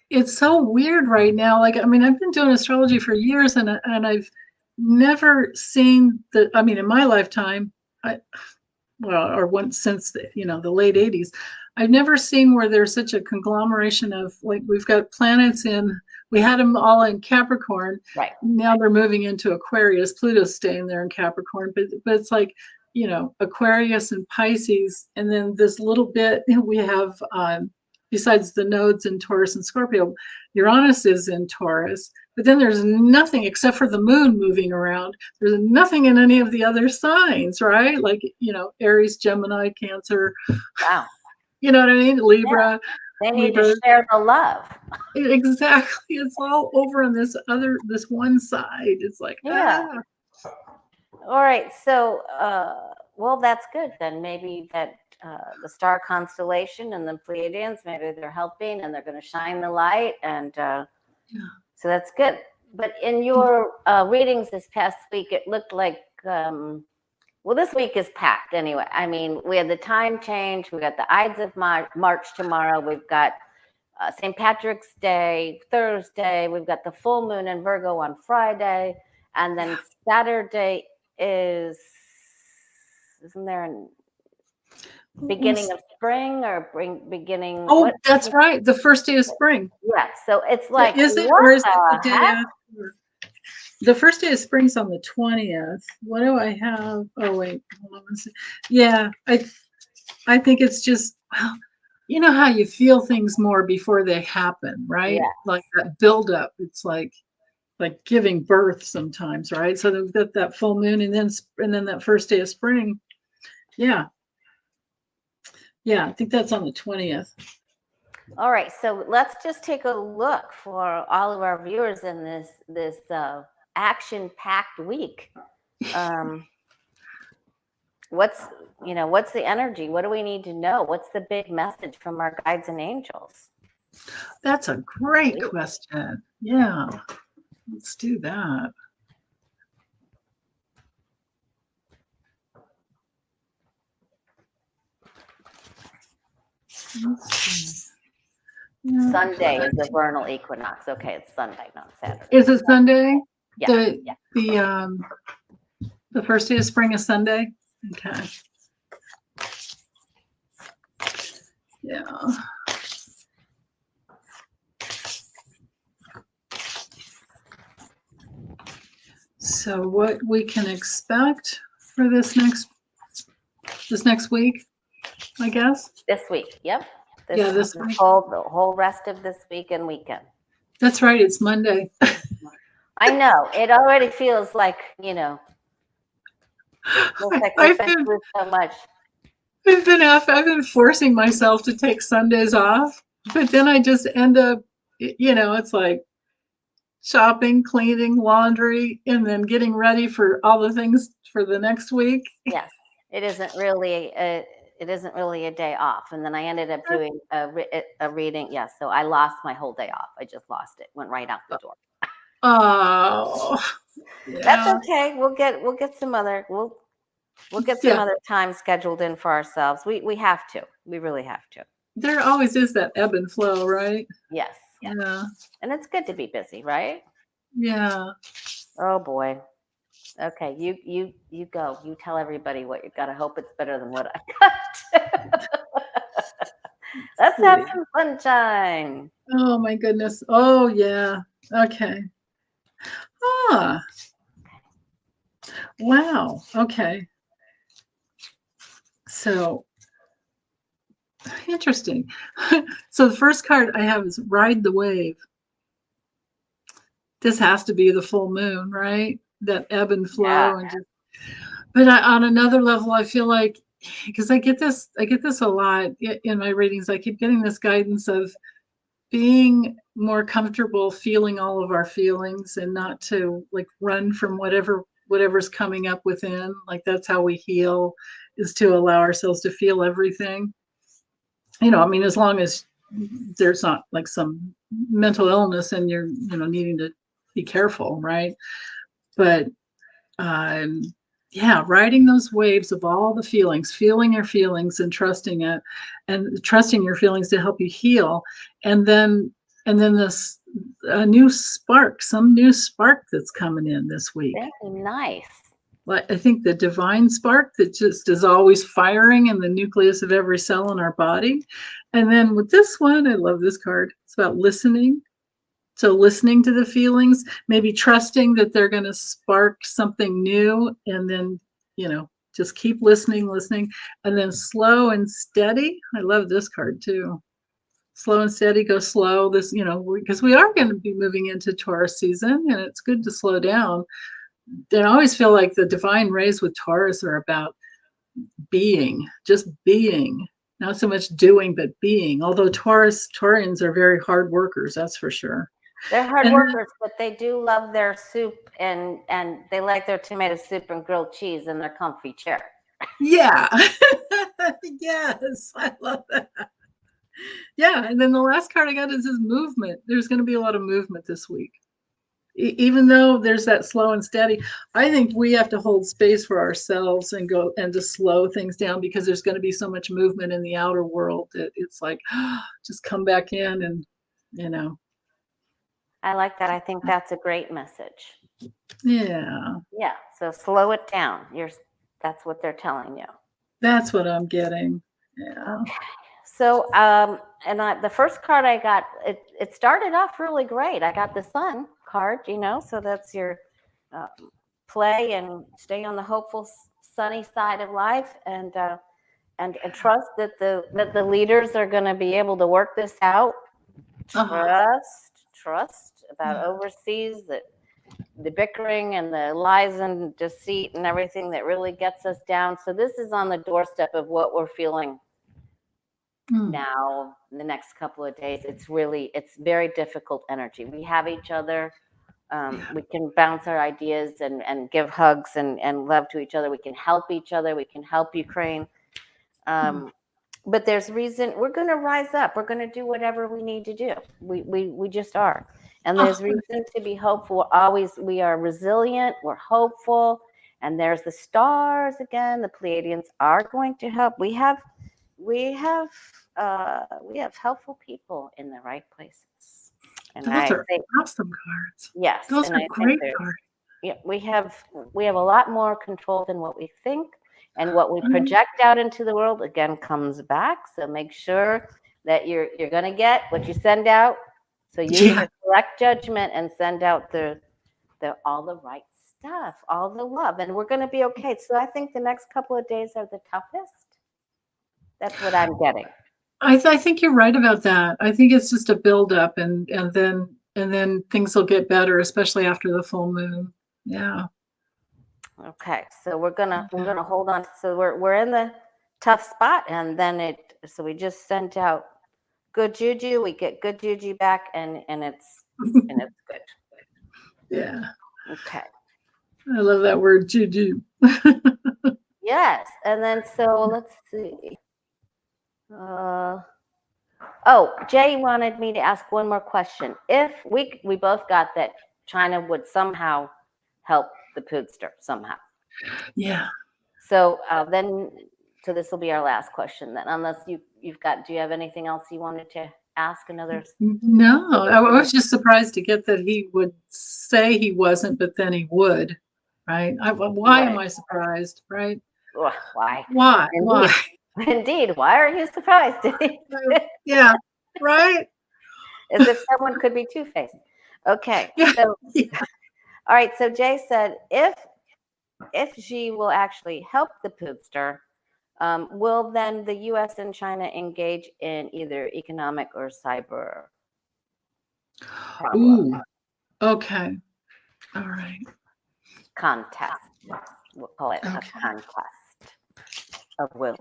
it's so weird right now. Like, I mean, I've been doing astrology for years, and I've never seen I mean, in my lifetime, or once since the late '80s, I've never seen where there's such a conglomeration of, like, we've got planets we had them all in Capricorn. Right. Now they're moving into Aquarius. Pluto's staying there in Capricorn, but it's like, Aquarius and Pisces, and then this little bit we have, besides the nodes in Taurus and Scorpio, Uranus is in Taurus, but then there's nothing except for the moon moving around. There's nothing in any of the other signs, right? Like, Aries, Gemini, Cancer, Wow. you know what I mean? Yeah. Libra, They need to Libra. share the love. Exactly. It's all over on this one side. It's like, Yeah. All right. So, well, that's good then. Maybe that the star constellation and the Pleiadians, maybe they're helping and they're going to shine the light. And yeah. so that's good. But in your readings this past week, it looked like, well, this week is packed anyway. I mean, we had the time change. We got the Ides of March tomorrow. We've got St. Patrick's Day, Thursday. We've got the full moon in Virgo on Friday. And then Saturday isn't there a beginning of spring or beginning? Oh, What? that's right. The first day of spring. Yeah. So it's like, Is it, what or is it the the day heck? after? The first day of spring's on the 20th. What do I have? Oh, wait. Hold on one second. Yeah, I think it's just, well, you know how you feel things more before they happen, right? Yeah. Like that buildup. It's like giving birth sometimes, right? So they've got that full moon, and then that first day of spring. Yeah. Yeah, I think that's on the 20th. All right. So let's just take a look for all of our viewers in this action-packed week. What's the energy? What do we need to know? What's the big message from our guides and angels? That's a great question. Yeah, let's do that. Yeah. Sunday is the vernal equinox. Okay, it's Sunday, not Saturday. Is it Sunday? Yeah. The first day of spring is Sunday. Okay. Yeah. So what we can expect for this next week, I guess. This week. Yep. This week. The whole rest of this week and weekend. That's right. It's Monday. I know. It already feels like, Looks like we've I've been been through so much. I've been forcing myself to take Sundays off, but then I just end up, it's like shopping, cleaning, laundry, and then getting ready for all the things for the next week. Yes, it isn't really a day off. And then I ended up doing a reading. Yeah, so I lost my whole day off. I just lost it. Went right out the door. Oh, That's yeah, okay. We'll get some yeah. other time scheduled in for ourselves. We have to. We really have to. There always is that ebb and flow, right? Yes. Yeah, And it's good to be busy, right? yeah. Oh boy. Okay, you go. You tell everybody what you got. I hope it's better than what I got. Let's have See. some sunshine. Oh my goodness. Oh yeah. Okay. Ah, wow. Okay. So interesting. So the first card I have is Ride the Wave. This has to be the full moon, right? That ebb and Yeah. flow and just, but on another level, I feel like because I get this a lot in my readings. I keep getting this guidance of being more comfortable feeling all of our feelings and not to like run from whatever's coming up within. Like that's how we heal, is to allow ourselves to feel everything. I mean, as long as there's not like some mental illness and you're, needing to be careful, right? But um, yeah, riding those waves of all the feelings, feeling your feelings and trusting it, and trusting your feelings to help you heal, and then this a new spark, some new spark that's coming in this week. Very nice. Like I think the divine spark that just is always firing in the nucleus of every cell in our body. And then with this one, I love this card. It's about listening. So listening to the feelings, maybe trusting that they're going to spark something new, and then, just keep listening, and then slow and steady. I love this card too. Slow and steady, go slow. This, because we are going to be moving into Taurus season, and it's good to slow down. And I always feel like the divine rays with Taurus are about being, just being, not so much doing, but being. Although Taurians are very hard workers, that's for sure. They're hard And workers, but they do love their soup and they like their tomato soup and grilled cheese in their comfy chair. yeah. Yes, I love that. Yeah, and then the last card I got is movement. There's going to be a lot of movement this week. Even though there's that slow and steady, I think we have to hold space for ourselves and go and to slow things down, because there's going to be so much movement in the outer world that it's like, just come back in and, you know. I like that. I think that's a great message. Yeah. Yeah. So slow it down. That's what they're telling you. That's what I'm getting. Yeah. Okay. So, the first card I got, it started off really great. I got the Sun card, so that's your play and stay on the hopeful, sunny side of life, and trust that the leaders are going to be able to work this out. Trust about overseas, that the bickering and the lies and deceit and everything that really gets us down. So this is on the doorstep of what we're feeling now in the next couple of days. It's very difficult energy. We have each other. We can bounce our ideas and give hugs and love to each other. We can help each other. We can help Ukraine. But there's reason we're going to rise up. We're going to do whatever we need to do. We just are. And there's reason to be hopeful. We are resilient. We're hopeful. And there's the stars again. The Pleiadians are going to help. We have helpful people in the right places. And those are awesome cards. Yes, those are great cards. Yeah, we have a lot more control than what we think, and what we project out into the world again comes back. So make sure that you're going to get what you send out. So use your correct judgment and send out all the right stuff, all the love, and we're going to be okay. So I think the next couple of days are the toughest. That's what I'm getting. I think you're right about that. I think it's just a buildup, and then things will get better, especially after the full moon. Yeah. Okay, so we're gonna hold on. So we're in the tough spot, and then so we just sent out good juju. We get good juju back, and it's good. Yeah. Okay. I love that word, juju. Yes, and then so let's see. Oh, Jay wanted me to ask one more question. If we both got that China would somehow help the Poodster somehow. Yeah. So so this will be our last question then, unless you've got. Do you have anything else you wanted to ask? Another? No, I was just surprised to get that he would say he wasn't, but then he would. Right? Why am I surprised? Right? Why? Why? Indeed. Indeed. Why are you surprised? Yeah. Right? As if someone could be two-faced. Okay. Yeah. So, Yeah. all right. So Jay said, if she will actually help the Poodster, will then the U.S. and China engage in either economic or cyber problem? Ooh. Okay. All right. Contest? We'll call it a Okay. contest of wills.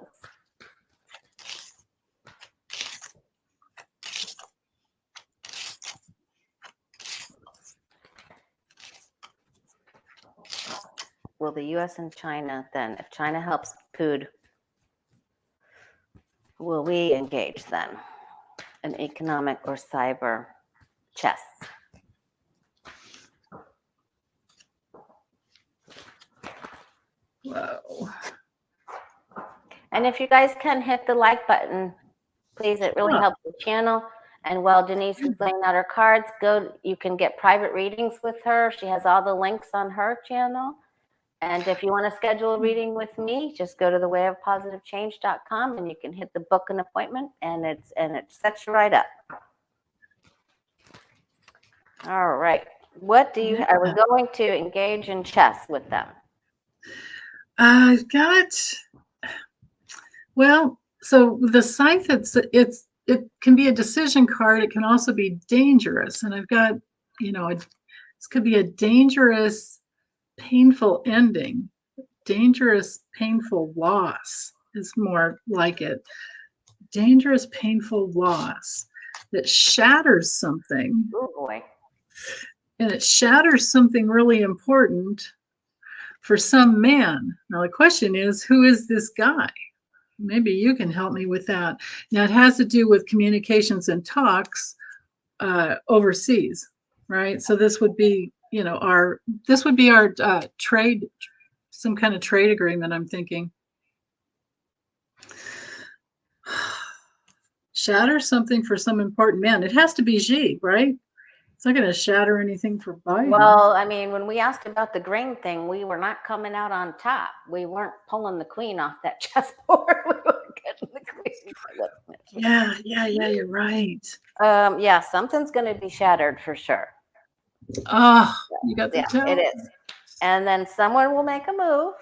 Will the U.S. and China then, if China helps Pood, will we engage then in economic or cyber chess? Whoa. And if you guys can hit the like button, please, it really helps the channel. And while Denise is laying out her cards, you can get private readings with her. She has all the links on her channel. And if you want to schedule a reading with me, just go to thewayofpositivechange.com and you can hit the book an appointment, and it sets you right up. All right. What do you are we going to engage in chess with them? I've got, well, so the scythe, it can be a decision card. It can also be dangerous. And I've got, this could be a dangerous, painful ending. Dangerous, painful loss is more like it. Dangerous, painful loss that shatters something. Oh boy. And it shatters something really important for some man. Now, the question is, who is this guy? Maybe you can help me with that. Now, it has to do with communications and talks overseas, right? So this would be, our trade, some kind of trade agreement, I'm thinking. Shatter something for some important man. It has to be Xi, right? It's not going to shatter anything for Biden. Well, I mean, when we asked about the grain thing, we were not coming out on top. We weren't pulling the queen off that chessboard. We were getting the queen. Yeah, you're right. Yeah, something's going to be shattered for sure. Oh, you got the tell? It is. And then someone will make a move.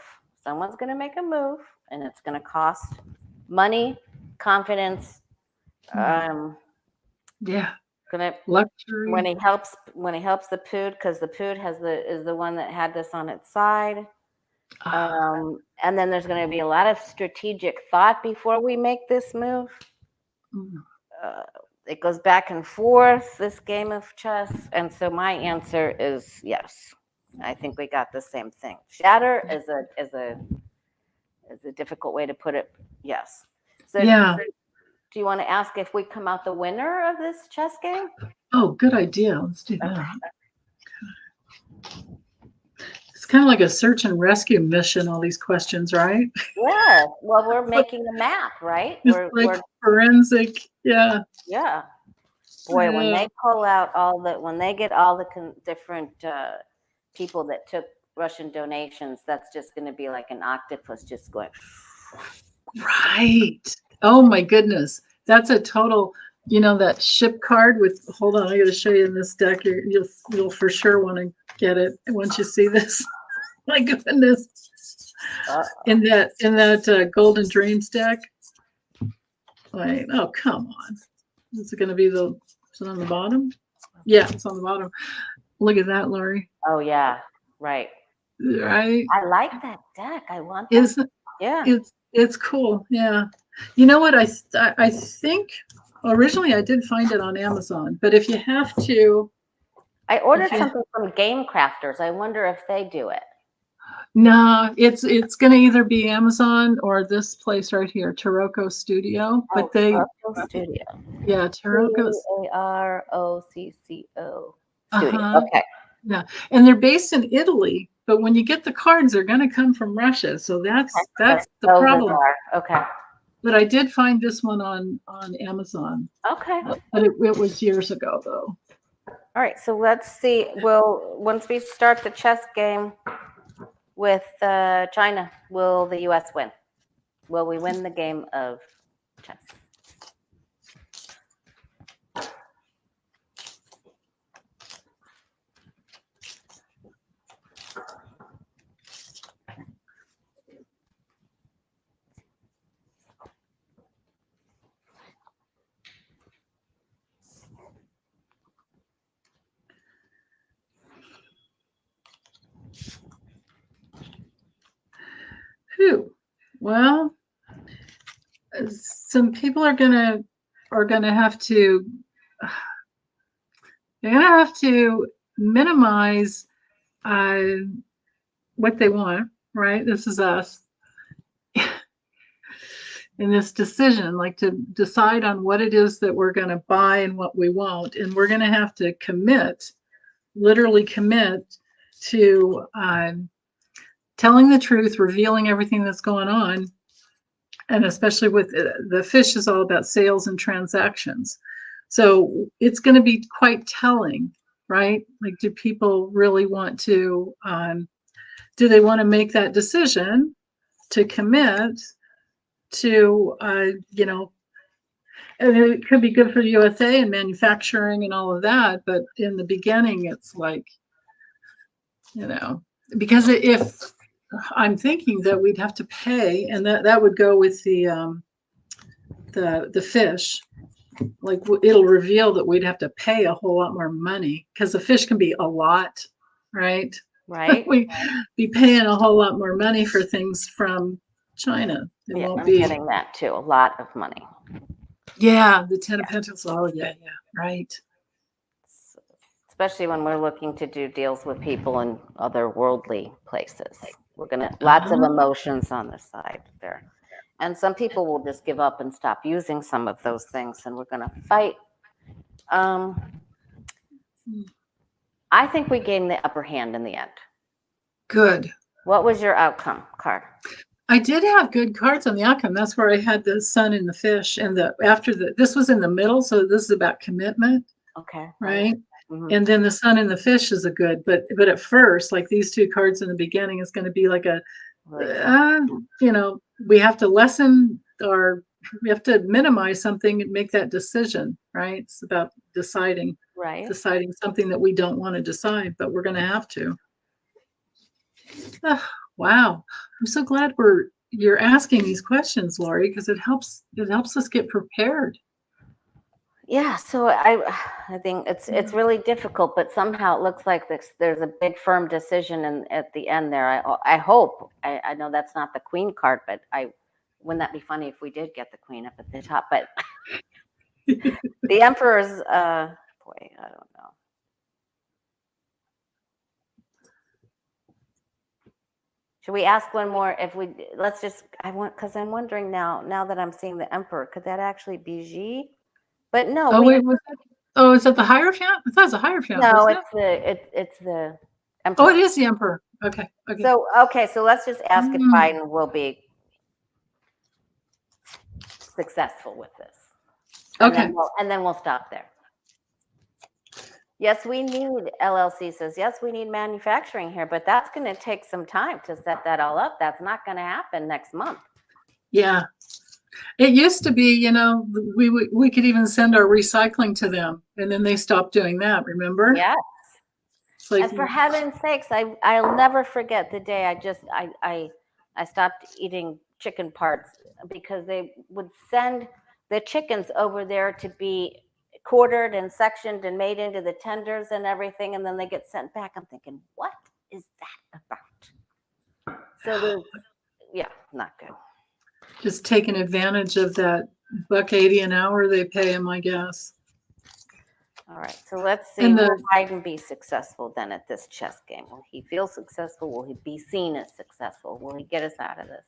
Someone's going to make a move, and it's going to cost money, confidence. Yeah. Luxury. When he helps the Pood, because the Pood is the one that had this on its side. And then there's going to be a lot of strategic thought before we make this move. It goes back and forth, this game of chess. And so my answer is yes. I think we got the same thing. Shatter is a difficult way to put it. Yes. So yeah. Do you want to ask if we come out the winner of this chess game? Oh, good idea. Let's do that. Okay. It's kind of like a search and rescue mission, all these questions, right? Yeah. Well, we're making a map, right? We're forensic. Yeah. Yeah. Boy, when they pull out when they get all the different people that took Russian donations, that's just going to be like an octopus just going. Right. Oh my goodness. That's a total, that ship card with, hold on, I got to show you in this deck. You'll for sure want to get it once you see this. My goodness. In that Golden Dreams deck. Wait, oh, come on. Is it going to be is it on the bottom? Yeah, it's on the bottom. Look at that, Lori. Oh, yeah. Right. right? I like that deck. I want that. Is Yeah. it's cool. Yeah. You know what? I think originally I did find it on Amazon, but if you have to, I ordered if you, something from Game Crafters. I wonder if they do it. no, it's going to either be Amazon or this place right here, Taroko Studio. But Oh, they, Tarocco Studio. yeah, Taroko's. Tarocco Studio. Uh-huh. Okay. Yeah, and they're based in Italy, but when you get the cards, they're going to come from Russia. So that's the So problem. bizarre. Okay. But I did find this one on Amazon. Okay. But it was years ago, though. All right. So let's see. Well, once we start the chess game with China, will the U.S. win? Will we win the game of chess? Whew. Well, some people are gonna have to minimize what they want, right? This is us in this decision, like to decide on what it is that we're going to buy and what we won't, and we're going to have to literally commit to telling the truth, revealing everything that's going on. And especially with the fish is all about sales and transactions. So it's going to be quite telling, right? Like, do people really want to, do they want to make that decision to commit to, and it could be good for the USA and manufacturing and all of that. But in the beginning, it's like, because if I'm thinking that we'd have to pay, and that would go with the fish. Like, it'll reveal that we'd have to pay a whole lot more money because the fish can be a lot, right? Right. We be paying a whole lot more money for things from China. It won't I'm be getting that too. A lot of money. Yeah, the Ten of Pentacles. Oh, yeah, right. Especially when we're looking to do deals with people in other worldly places. We're gonna lots of emotions on the side there. And some people will just give up and stop using some of those things, and we're gonna fight. I think we gained the upper hand in the end. Good. What was your outcome card? I did have good cards on the outcome. That's where I had the sun and the fish, and this was in the middle, so this is about commitment. Okay. Right. Mm-hmm. And then the sun and the fish is a good, but at first, like these two cards in the beginning is going to be like we have to minimize something and make that decision, right? It's about deciding something that we don't want to decide, but we're going to have to. Wow. I'm so glad you're asking these questions, Lori, because it helps us get prepared. Yeah, so I think it's really difficult, but somehow it looks like there's a big firm decision at the end there. I hope. I know that's not the Queen card, but wouldn't that be funny if we did get the Queen up at the top? But the Emperor's boy, I don't know. Should we ask one more? Because I'm wondering now that I'm seeing the Emperor, could that actually be Xi? But no. Oh, wait, is that the Hierophant? I thought it was a Hierophant. No, it's the Emperor. Oh, it is the Emperor. Okay. So let's just ask if Biden will be successful with this. And then we'll stop there. Yes, we need, LLC says, yes, we need manufacturing here, but that's going to take some time to set that all up. That's not going to happen next month. Yeah. It used to be, we could even send our recycling to them, and then they stopped doing that, remember? Yes. And for heaven's sakes, I'll never forget the day I stopped eating chicken parts because they would send the chickens over there to be quartered and sectioned and made into the tenders and everything, and then they get sent back. I'm thinking, what is that about? So there's, yeah, not good. Just taking advantage of that $1.80 an hour they pay him, I guess. All right, so let's see. And Will the Biden be successful then at this chess game? Will he feel successful? Will he be seen as successful? Will he get us out of this?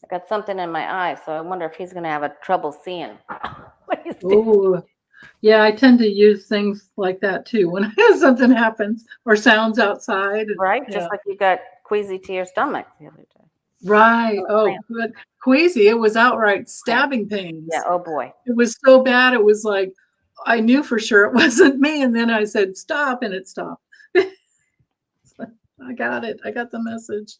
I got something in my eye, so I wonder if he's going to have a trouble seeing what he's doing. oh, yeah, I tend to use things like that too when something happens or sounds outside. Right? Yeah. Just like you got queasy to your stomach the other day. Right. Oh, good. Queasy. It was outright stabbing pains. Yeah. Oh boy. It was so bad. It was like, I knew for sure it wasn't me. And then I said, stop, and it stopped. I got it. I got the message.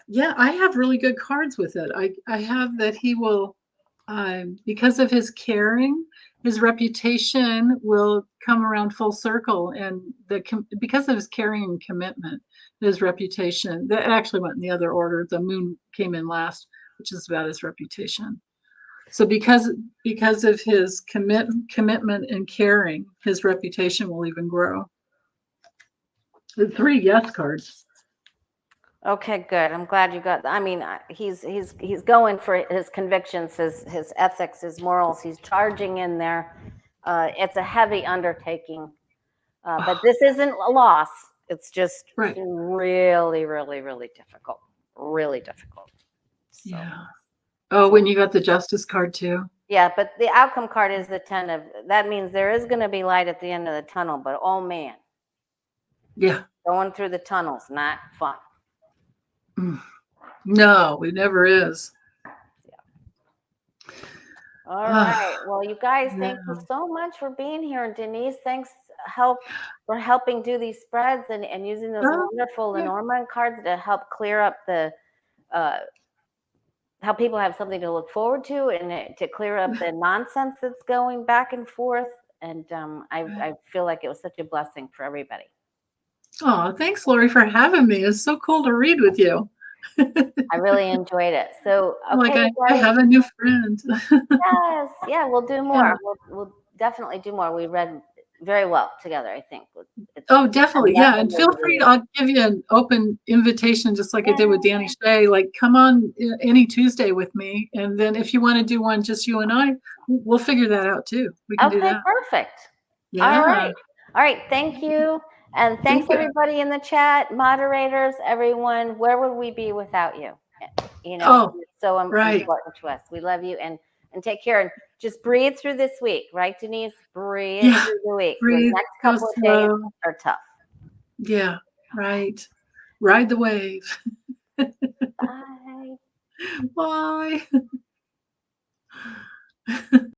Yeah, I have really good cards with it. I have that he will, because of his caring, his reputation will come around full circle, and because of his caring and commitment, his reputation that actually went in the other order. The moon came in last, which is about his reputation. So because of his commitment and caring, his reputation will even grow. The 3 yes cards. Okay, good. I'm glad you got. I mean, he's going for his convictions, his ethics, his morals. He's charging in there. It's a heavy undertaking, but this isn't a loss. It's just Right. really, really, really difficult. Really difficult. So, yeah. Oh, when you got the justice card too. yeah, but the outcome card is the 10 of. That means there is going to be light at the end of the tunnel. But oh man, Yeah. going through the tunnel's not fun. No, it never is. All right. Well, you guys, thank you so much for being here. And Denise, thanks for helping do these spreads and using those wonderful Lenormand cards to help clear up the how people have something to look forward to and to clear up the nonsense that's going back and forth. And I feel like it was such a blessing for everybody. Oh, thanks, Lori, for having me. It's so cool to read with you. I really enjoyed it. So, okay, like I have a new friend. Yes, yeah, we'll do more. Yeah. We'll definitely do more. We read very well together, I think. Oh, definitely. Yeah. And feel free, I'll give you an open invitation, just like I did with Danny Shea. Like, come on any Tuesday with me. And then if you want to do one, just you and I, we'll figure that out too. We can do that. Perfect. Yeah. All right. Thank you. And thanks everybody in the chat, moderators, everyone. Where would we be without you? You know, it's so important to us. We love you and take care and just breathe through this week, right, Denise? Breathe through the week. Breathe, the next couple of days are tough. Yeah, right. Ride the wave. Bye. Bye.